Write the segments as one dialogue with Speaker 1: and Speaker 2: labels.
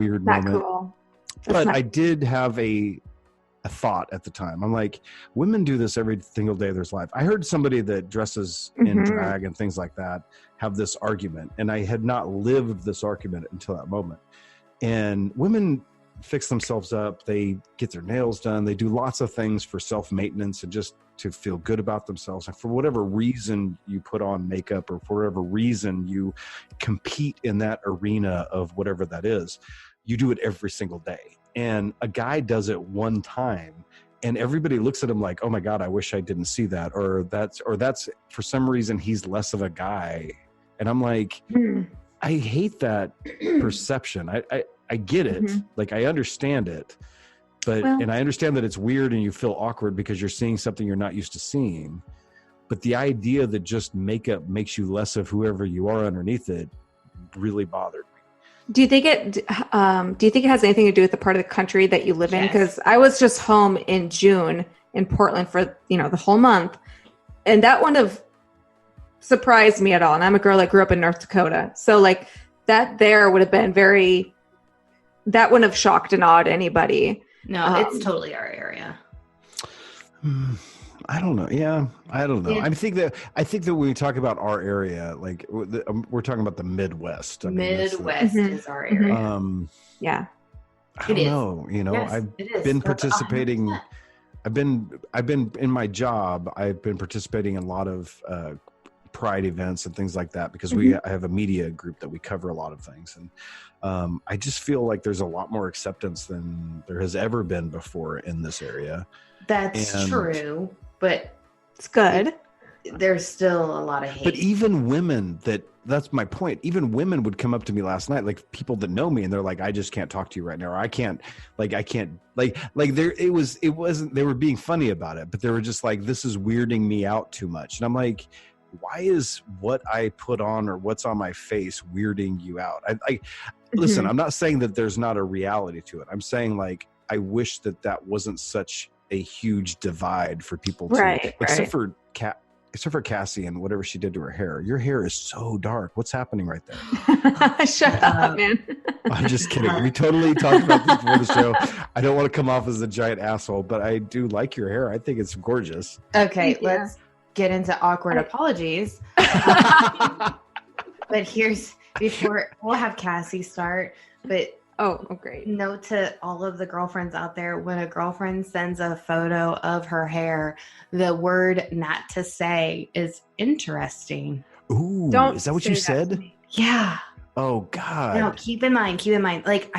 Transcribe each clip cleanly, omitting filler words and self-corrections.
Speaker 1: weird
Speaker 2: Not
Speaker 1: moment.
Speaker 2: cool.
Speaker 1: But I did have a thought at the time. I'm like, women do this every single day of their life. I heard somebody that dresses in drag and things like that have this argument, and I had not lived this argument until that moment. And women fix themselves up. They get their nails done. They do lots of things for self-maintenance and just to feel good about themselves. And for whatever reason you put on makeup, or for whatever reason you compete in that arena of whatever that is, you do it every single day. And a guy does it one time and everybody looks at him like, oh my God, I wish I didn't see that. Or that's for some reason he's less of a guy. And I'm like, I hate that perception. I get it. Like, I understand it, but, and I understand that it's weird and you feel awkward because you're seeing something you're not used to seeing. But the idea that just makeup makes you less of whoever you are underneath it really bothered me.
Speaker 2: Do you think it has anything to do with the part of the country that you live in? Because I was just home in June in Portland for, the whole month. And that wouldn't have surprised me at all. And I'm a girl that grew up in North Dakota. So like that there would have been that wouldn't have shocked and awed anybody.
Speaker 3: No, it's totally our area.
Speaker 1: I don't know. Yeah, I don't know. Yeah. I think that when we talk about our area, like we're talking about the Midwest.
Speaker 3: Midwest is our area.
Speaker 2: Yeah,
Speaker 1: I don't know. Yes, I've been participating. I've been in my job. I've been participating in a lot of pride events and things like that because I have a media group that we cover a lot of things, and I just feel like there's a lot more acceptance than there has ever been before in this area.
Speaker 3: That's true. But
Speaker 2: it's good.
Speaker 3: There's still a lot of hate.
Speaker 1: But even women that's my point. Even women would come up to me last night, like people that know me, and they're like, I just can't talk to you right now. Or I can't there, it wasn't, they were being funny about it, but they were just like, this is weirding me out too much. And I'm like, why is what I put on or what's on my face weirding you out? Listen, I'm not saying that there's not a reality to it. I'm saying like, I wish that wasn't such a huge divide for people to, except for Cassie and whatever she did to her hair. Your hair is so dark. What's happening right there?
Speaker 2: Shut up, man.
Speaker 1: I'm just kidding. We totally talked about this before the show. I don't want to come off as a giant asshole, but I do like your hair. I think it's gorgeous.
Speaker 3: Okay, let's get into awkward apologies. But we'll have Cassie start, but
Speaker 2: Oh, great.
Speaker 3: Note to all of the girlfriends out there, when a girlfriend sends a photo of her hair, the word not to say is interesting.
Speaker 1: Ooh, is that what you said?
Speaker 3: Yeah.
Speaker 1: Oh, God.
Speaker 3: No, keep in mind. Like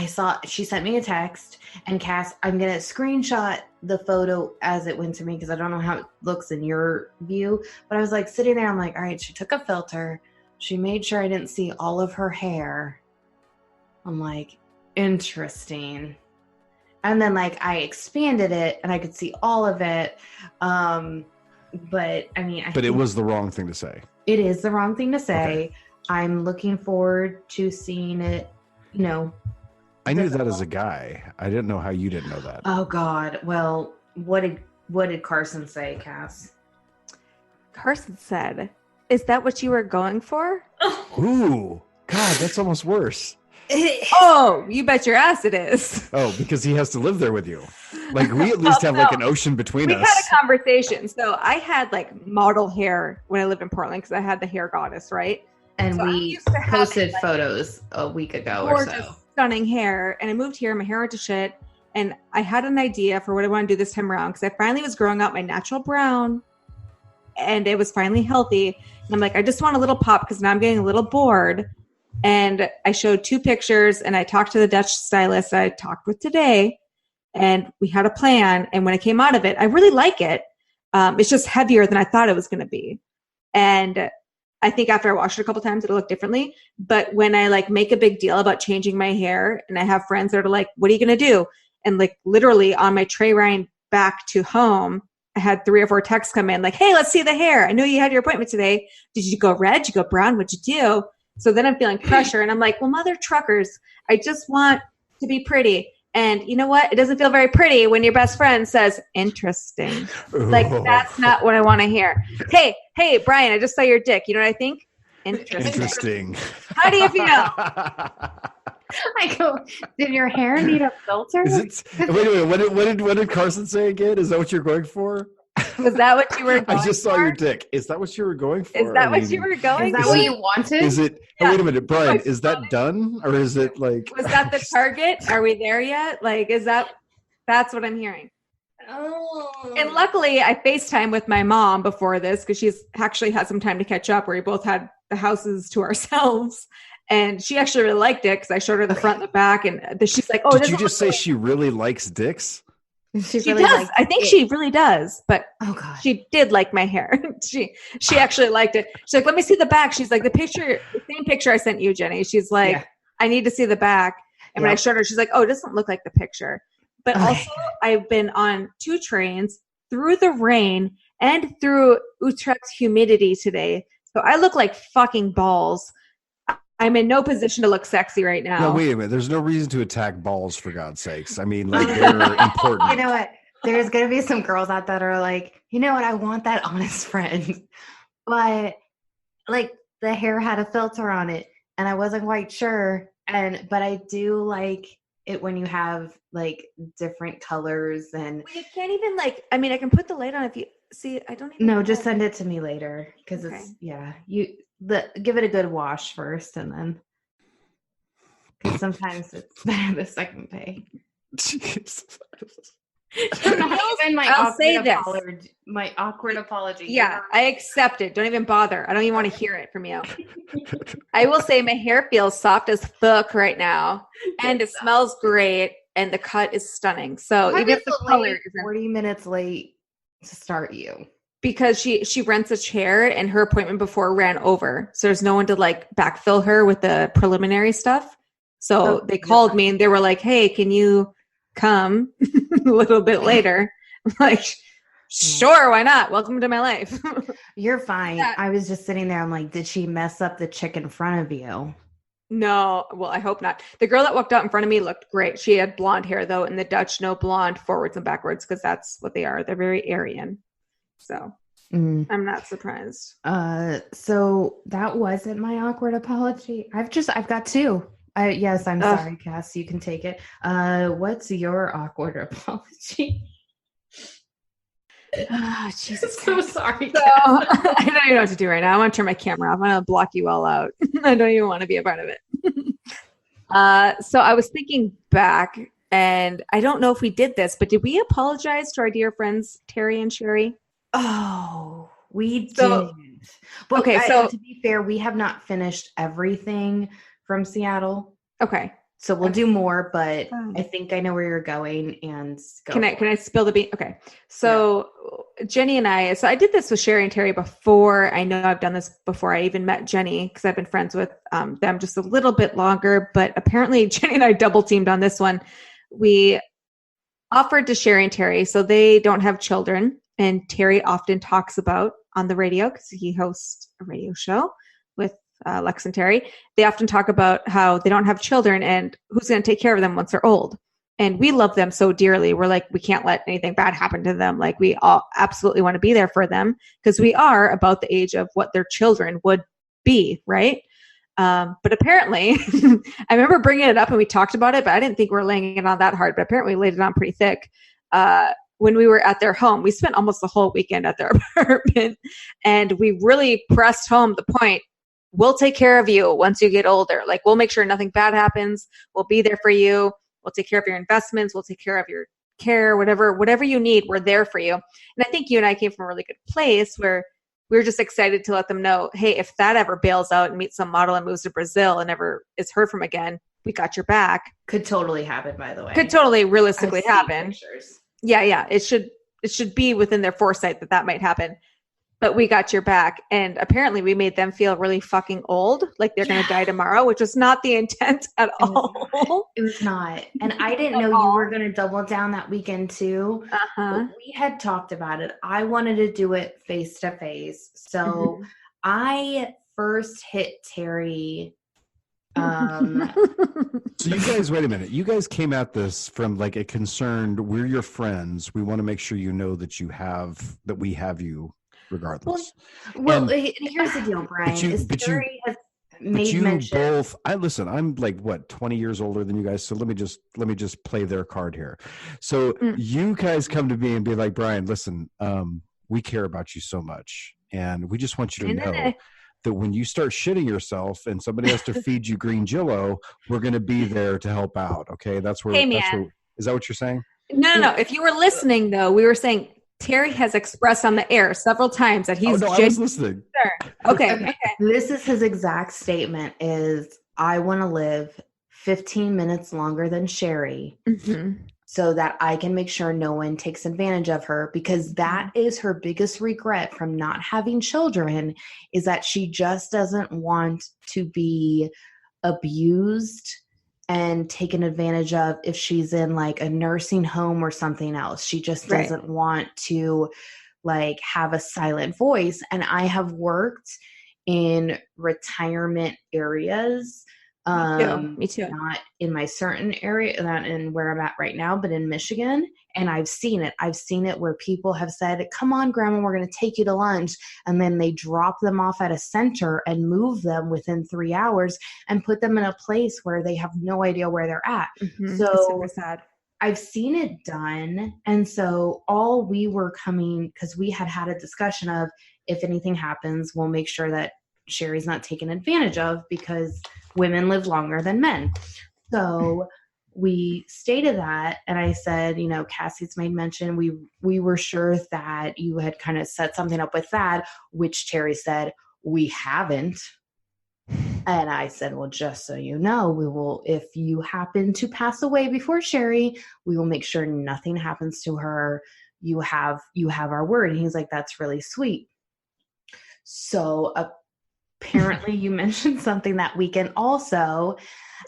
Speaker 3: she sent me a text, and Cass, I'm going to screenshot the photo as it went to me because I don't know how it looks in your view. But I was like sitting there, I'm like, all right, she took a filter. She made sure I didn't see all of her hair. I'm like, interesting. And then like I expanded it and I could see all of it. But I mean,
Speaker 1: it was the wrong thing to say.
Speaker 3: It is the wrong thing to say.
Speaker 1: Okay.
Speaker 3: I'm looking forward to seeing it,
Speaker 1: I knew that as a guy. I didn't know how you didn't know that.
Speaker 3: Oh God. Well, what did Carson say, Cass?
Speaker 2: Carson said, "Is that what you were going for?"
Speaker 1: Ooh, God, that's almost worse.
Speaker 2: Oh, you bet your ass it is.
Speaker 1: Oh, because he has to live there with you. Like, we at least have like an ocean between us.
Speaker 2: We had a conversation. So I had like model hair when I lived in Portland because I had the hair goddess, right?
Speaker 3: And so we posted photos a week ago or so.
Speaker 2: Stunning hair. And I moved here. My hair went to shit. And I had an idea for what I want to do this time around because I finally was growing out my natural brown. And it was finally healthy. And I'm like, I just want a little pop because now I'm getting a little bored. And I showed 2 pictures and I talked to the Dutch stylist I talked with today and we had a plan. And when I came out of it, I really like it. It's just heavier than I thought it was going to be. And I think after I wash it a couple times, it'll look differently. But when I like make a big deal about changing my hair and I have friends that are like, what are you going to do? And like literally on my tray ride back to home, I had 3 or 4 texts come in like, hey, let's see the hair. I know you had your appointment today. Did you go red? Did you go brown? What'd you do? So then I'm feeling pressure and I'm like, well, mother truckers, I just want to be pretty. And you know what? It doesn't feel very pretty when your best friend says, interesting. Like, that's not what I want to hear. Hey, Brian, I just saw your dick. You know what I think? Interesting.
Speaker 1: Interesting.
Speaker 2: How do you feel?
Speaker 3: I go, did your hair need a filter?
Speaker 1: Is it? Wait a minute. What did Carson say again? Is that what you're going for?
Speaker 2: Was that what you were going
Speaker 1: I just saw
Speaker 2: for?
Speaker 1: your dick. Is that what you were going for?
Speaker 2: Is that what you were going
Speaker 3: Is that
Speaker 2: for?
Speaker 3: what you wanted?
Speaker 1: Is it?
Speaker 2: Yeah.
Speaker 1: Oh, wait a minute, Brian.
Speaker 2: It's
Speaker 1: Is that
Speaker 2: funny.
Speaker 1: done, or is it like?
Speaker 2: Was that the target? Are we there yet? Like, is that's what I'm hearing.
Speaker 3: Oh.
Speaker 2: And luckily, I FaceTime with my mom before this because she's actually had some time to catch up where we both had the houses to ourselves. And she actually really liked it because I showed her the front and the back. And she's like, oh,
Speaker 1: Did you just say she really likes dicks?
Speaker 2: she does. I think she really does. But
Speaker 3: Oh god.
Speaker 2: she did like my hair. she actually liked it. She's like, let me see the back. She's like, the same picture I sent you, Jenny. She's like,
Speaker 3: Yeah.
Speaker 2: I need to see the back. And when I
Speaker 3: Yep.
Speaker 2: showed her, she's like, oh, it doesn't look like the picture. But
Speaker 3: Okay.
Speaker 2: also, I've been on 2 trains through the rain and through Utrecht's humidity today. So I look like fucking balls. I'm in no position to look sexy right now.
Speaker 1: No, wait a minute. There's no reason to attack balls, for God's sakes. I mean, like, they're important.
Speaker 3: You know what? There's gonna be some girls out that are like, you know what? I want that honest friend, but like the hair had a filter on it, and I wasn't quite sure. But I do like it when you have like different colors and.
Speaker 2: Well, you can't even I mean, I can put the light on if you see. I don't even.
Speaker 3: No,
Speaker 2: know.
Speaker 3: just send it to me later because
Speaker 2: Okay.
Speaker 3: it's give it a good wash first and then. 'Cause sometimes it's the second pay.
Speaker 2: I'll say this.
Speaker 3: My awkward apology.
Speaker 2: Yeah, I accept it. Don't even bother. I don't even want to hear it from you. I will say my hair feels soft as fuck right now, and it smells great, and the cut is stunning. So even if the color isn't,
Speaker 3: 40 minutes late to start you.
Speaker 2: because she rents a chair, and her appointment before ran over, so there's no one to backfill her with the preliminary stuff. So they called me and they were like, "Hey, can you come a little bit later?" I'm like, sure, why not? Welcome to my life.
Speaker 3: You're fine.
Speaker 2: Yeah.
Speaker 3: I was just sitting there. I'm like, did she mess up the chick in front of you?
Speaker 2: No, well, I hope not. The girl that walked out in front of me looked great. She had blonde hair, though, and the Dutch no blonde forwards and backwards because that's what they are. They're very Aryan. So I'm not surprised.
Speaker 3: So that wasn't my awkward apology. I've got 2. Yes, I'm sorry, Cass. You can take it. What's your awkward apology?
Speaker 2: Oh, Jesus.
Speaker 3: So sorry.
Speaker 2: So, I don't even know what to do right now. I want to turn my camera off. I'm going to block you all out. I don't even want to be a part of it. So I was thinking back, and I don't know if we did this, but did we apologize to our dear friends, Terry and Sherry?
Speaker 3: Oh, we
Speaker 2: So-
Speaker 3: didn't. But
Speaker 2: okay, so-
Speaker 3: to be fair, we have not finished everything from Seattle.
Speaker 2: Okay.
Speaker 3: So we'll do more, but
Speaker 2: Oh.
Speaker 3: I think I know where you're going and go.
Speaker 2: Can I spill the bean? Okay. So Jenny and I did this with Sherry and Terry before. I know I've done this before I even met Jenny because I've been friends with them just a little bit longer, but apparently Jenny and I double teamed on this one. We offered to Sherry and Terry, so they don't have children, and Terry often talks about on the radio because he hosts a radio show with Lex and Terry. They often talk about how they don't have children and who's going to take care of them once they're old. And we love them so dearly. We're like, we can't let anything bad happen to them. Like, we all absolutely want to be there for them because we are about the age of what their children would be, right? But apparently, I remember bringing it up and we talked about it, but I didn't think we were laying it on that hard. But apparently, we laid it on pretty thick. When we were at their home, we spent almost the whole weekend at their apartment, and we really pressed home the point. We'll take care of you once you get older. Like, we'll make sure nothing bad happens. We'll be there for you. We'll take care of your investments. We'll take care of your care, whatever you need. We're there for you. And I think you and I came from a really good place where we were just excited to let them know, hey, if that ever bails out and meets some model and moves to Brazil and never is heard from again, we got your back.
Speaker 3: Could totally happen, by the way.
Speaker 2: Could totally realistically
Speaker 3: I've seen
Speaker 2: happen.
Speaker 3: pictures.
Speaker 2: Yeah. It should be within their foresight that might happen. But we got your back. And apparently we made them feel really fucking old, like they're going to die tomorrow, which was not the intent at all.
Speaker 3: It was not. And I didn't know you were going to double down that weekend too.
Speaker 2: Uh-huh.
Speaker 3: But we had talked about it. I wanted to do it face to face. So I first hit Terry.
Speaker 1: So you guys, wait a minute. You guys came at this from like a concerned, we're your friends. We want to make sure you know that we have you regardless.
Speaker 3: Well,
Speaker 1: And-
Speaker 3: here's the deal, Brian.
Speaker 1: but you-
Speaker 3: is
Speaker 1: but you-
Speaker 3: Terry has made
Speaker 1: you
Speaker 3: mention.
Speaker 1: both, I'm like what, 20 years older than you guys. So let me just play their card here. So you guys come to me and be like, Brian, listen, we care about you so much. And we just want you to know that when you start shitting yourself and somebody has to feed you green Jell-O, we're going to be there to help out. Okay. That's where, is that what you're saying?
Speaker 2: No. If you were listening though, we were saying Terry has expressed on the air several times that he's
Speaker 1: I was listening.
Speaker 2: Okay.
Speaker 3: This is his exact statement is, I want to live 15 minutes longer than Sherry so that I can make sure no one takes advantage of her, because that is her biggest regret from not having children, is that she just doesn't want to be abused and taken advantage of if she's in like a nursing home or something else. She just doesn't want to like have a silent voice. And I have worked in retirement areas.
Speaker 2: Me too.
Speaker 3: Not in my certain area, not in where I'm at right now, but in Michigan. And I've seen it. I've seen it where people have said, come on, Grandma, we're going to take you to lunch. And then they drop them off at a center and move them within 3 hours and put them in a place where they have no idea where they're at. So
Speaker 2: it's super sad.
Speaker 3: I've seen it done. And so all we were coming, because we had a discussion of, if anything happens, we'll make sure that Sherry's not taken advantage of, because women live longer than men. So we stated that, and I said, Cassie's made mention, we were sure that you had kind of set something up with that, which Terry said, we haven't. And I said, well, just so you know, we will, if you happen to pass away before Sherry, we will make sure nothing happens to her. You have our word. And he's like, that's really sweet. So apparently you mentioned something that weekend also,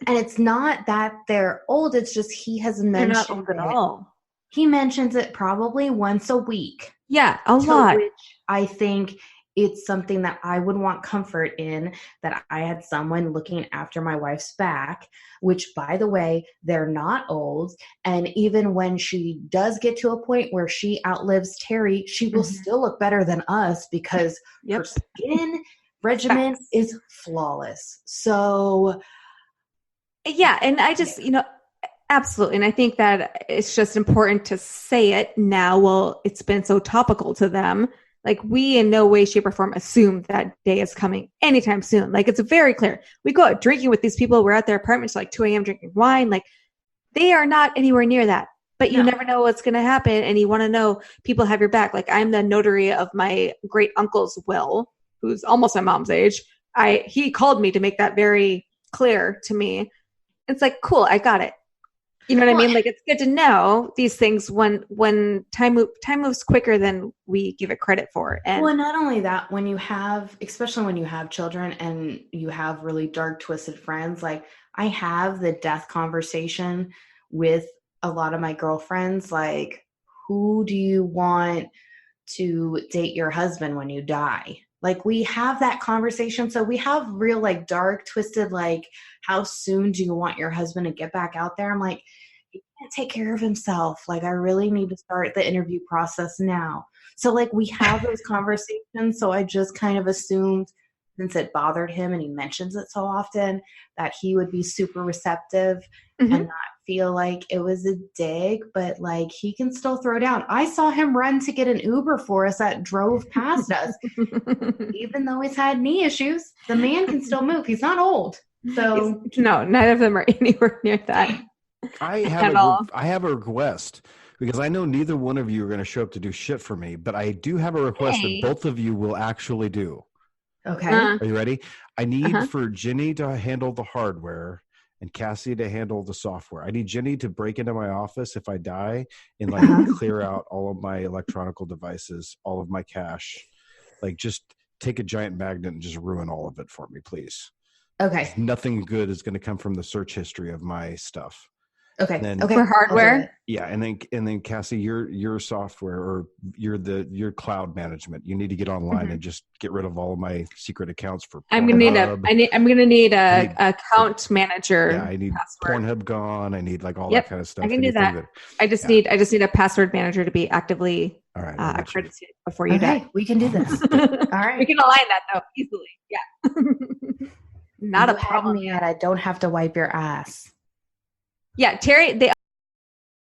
Speaker 3: and it's not that they're old. It's just he has mentioned
Speaker 2: they're not old at all.
Speaker 3: He mentions it probably once a week.
Speaker 2: Yeah, a lot.
Speaker 3: Which I think it's something that I would want comfort in, that I had someone looking after my wife's back, which, by the way, they're not old. And even when she does get to a point where she outlives Terry, she will still look better than us, because her skin regimen is flawless. So
Speaker 2: yeah, and I just absolutely, and I think that it's just important to say it now. Well, it's been so topical to them. Like, we in no way, shape, or form assume that day is coming anytime soon. Like, it's very clear. We go out drinking with these people. We're at their apartments like 2 a.m. drinking wine. Like, they are not anywhere near that. But you never know what's going to happen, and you want to know people have your back. Like, I'm the notary of my great uncle's will, who's almost my mom's age. He called me to make that very clear to me. It's like, cool, I got it. You know what I mean? Like, it's good to know these things when time moves quicker than we give it credit for. And
Speaker 3: not only that, especially when you have children and you have really dark, twisted friends, like I have the death conversation with a lot of my girlfriends, like, who do you want to date your husband when you die? Like, we have that conversation. So we have real, like, dark, twisted, like, how soon do you want your husband to get back out there? I'm like, he can't take care of himself. Like, I really need to start the interview process now. So, like, we have those conversations. So I just kind of assumed, since it bothered him and he mentions it so often, that he would be super receptive and not feel like it was a dig, but like, he can still throw down. I saw him run to get an Uber for us that drove past us. Even though he's had knee issues, the man can still move. He's not old. So
Speaker 2: no, neither of them are anywhere near that.
Speaker 1: I have a request, because I know neither one of you are going to show up to do shit for me, but I do have a request that both of you will actually do.
Speaker 3: Okay.
Speaker 1: Are you ready? I need for Jenny to handle the hardware and Cassie to handle the software. I need Jenny to break into my office if I die and like clear out all of my electronic devices, all of my cash. Like, just take a giant magnet and just ruin all of it for me, please.
Speaker 3: Okay.
Speaker 1: Nothing good is going to come from the search history of my stuff.
Speaker 3: Okay.
Speaker 1: Then,
Speaker 2: for hardware.
Speaker 1: Yeah, and then Cassie, your software, or your cloud management. You need to get online and just get rid of all of my secret accounts for.
Speaker 2: I'm gonna need a account manager.
Speaker 1: Yeah, I need password. Pornhub gone. I need like all that kind of stuff.
Speaker 2: I can do that. I just need a password manager to be actively accredited before you die.
Speaker 3: We can do this. All right.
Speaker 2: We can align that though easily. Yeah. not a
Speaker 3: You had
Speaker 2: problem.
Speaker 3: me at I don't have to wipe your ass.
Speaker 2: Yeah, Terry, they